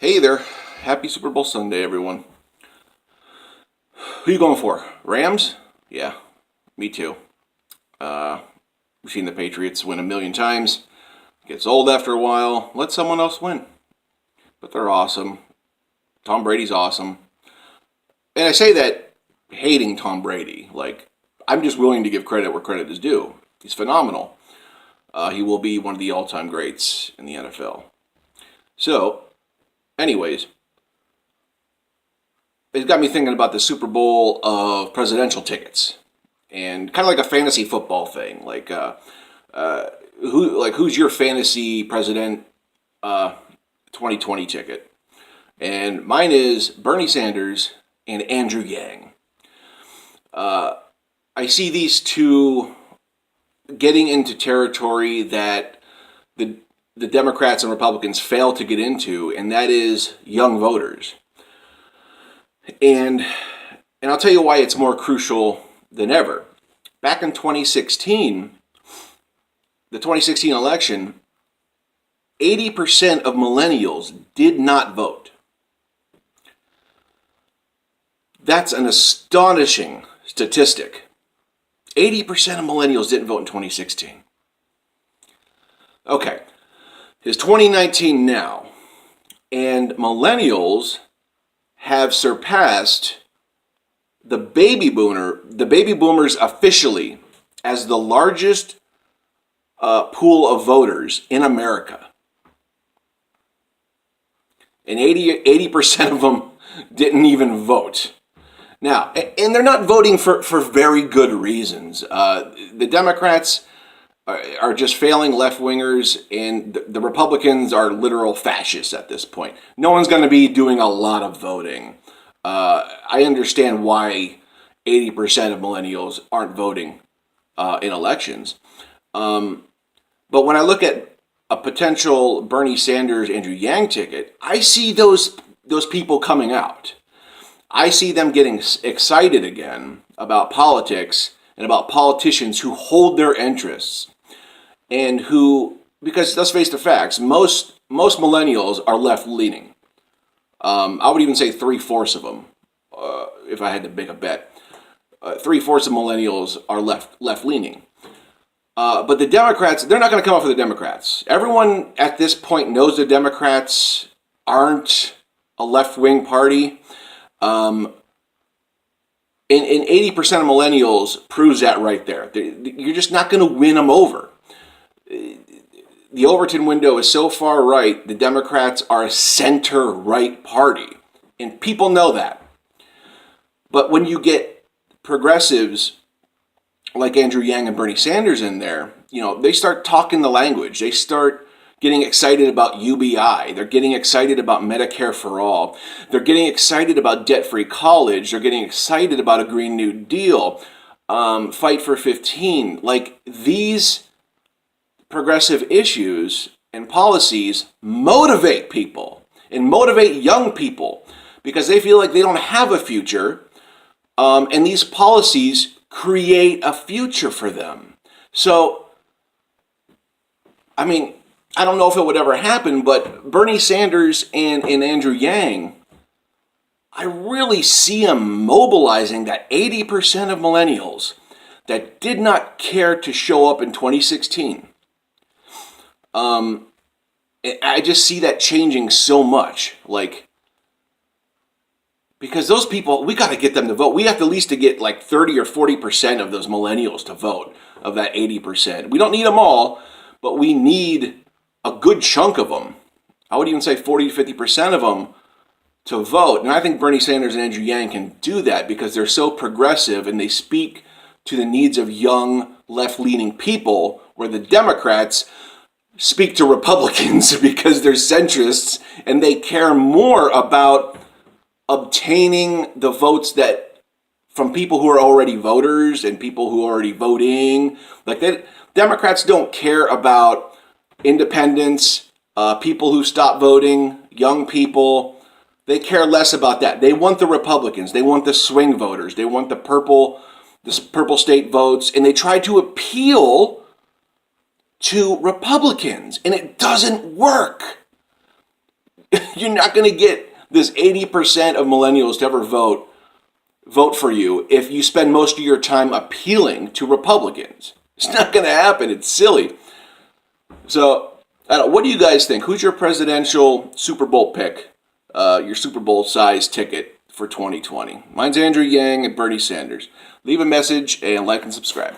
Hey there. Happy Super Bowl Sunday, everyone. Who you going for? Rams? Yeah, me too. We've seen the Patriots win a million times. Gets old after a while. Let someone else win. But they're awesome. Tom Brady's awesome. And I say that hating Tom Brady. I'm just willing to give credit where credit is due. He's phenomenal. He will be one of the all-time greats in the NFL. So, anyways, it's got me thinking about the Super Bowl of presidential tickets, and kind of like a fantasy football thing. Who's your fantasy president 2020 ticket? And mine is Bernie Sanders and Andrew Yang. I see these two getting into territory that the Democrats and Republicans fail to get into, and that is young voters. And I'll tell you why it's more crucial than ever. Back in 2016, the 2016 election, 80% of millennials did not vote. That's an astonishing statistic. 80% of millennials didn't vote in 2016. Okay, it's 2019 now, and millennials have surpassed the baby boomers officially as the largest pool of voters in America. And 80% of them didn't even vote. Now, and they're not voting for very good reasons. The Democrats are just failing left-wingers, and the Republicans are literal fascists at this point. No one's going to be doing a lot of voting. I understand why 80% of millennials aren't voting in elections. But when I look at a potential Bernie Sanders, Andrew Yang ticket, I see those people coming out. I see them getting excited again about politics and about politicians who hold their interests. And who, because let's face the facts, most millennials are left-leaning. I would even say 3/4 of them, if I had to make a bet. 3/4 of millennials are left-leaning. But the Democrats, they're not going to come up for the Democrats. Everyone at this point knows the Democrats aren't a left-wing party. And 80% of millennials proves that right there. You're just not going to win them over. The Overton window is so far right, the Democrats are a center-right party. And people know that. But when you get progressives like Andrew Yang and Bernie Sanders in there, they start talking the language. They start getting excited about UBI. They're getting excited about Medicare for all. They're getting excited about debt-free college. They're getting excited about a Green New Deal, Fight for 15. These progressive issues and policies motivate people and motivate young people because they feel like they don't have a future, and these policies create a future for them. So, I don't know if it would ever happen, but Bernie Sanders and Andrew Yang, I really see them mobilizing that 80% of millennials that did not care to show up in 2016. I just see that changing so much, because those people, we got to get them to vote. We have to at least to get 30 or 40% of those millennials to vote, of that 80%. We don't need them all, but we need a good chunk of them. I would even say 40 to 50% of them to vote. And I think Bernie Sanders and Andrew Yang can do that because they're so progressive and they speak to the needs of young, left-leaning people, where the Democrats speak to Republicans because they're centrists and they care more about obtaining the votes from people who are already voters and people who are already voting. Democrats don't care about independents, people who stop voting, young people. They care less about that. They want the Republicans. They want the swing voters. They want the purple state votes, and they try to appeal to Republicans, and it doesn't work. You're not going to get this 80% of millennials to ever vote for you if you spend most of your time appealing to Republicans. It's not going to happen. It's silly. So, what do you guys think? Who's your presidential Super Bowl pick? Your Super Bowl size ticket for 2020? Mine's Andrew Yang and Bernie Sanders. Leave a message and like and subscribe.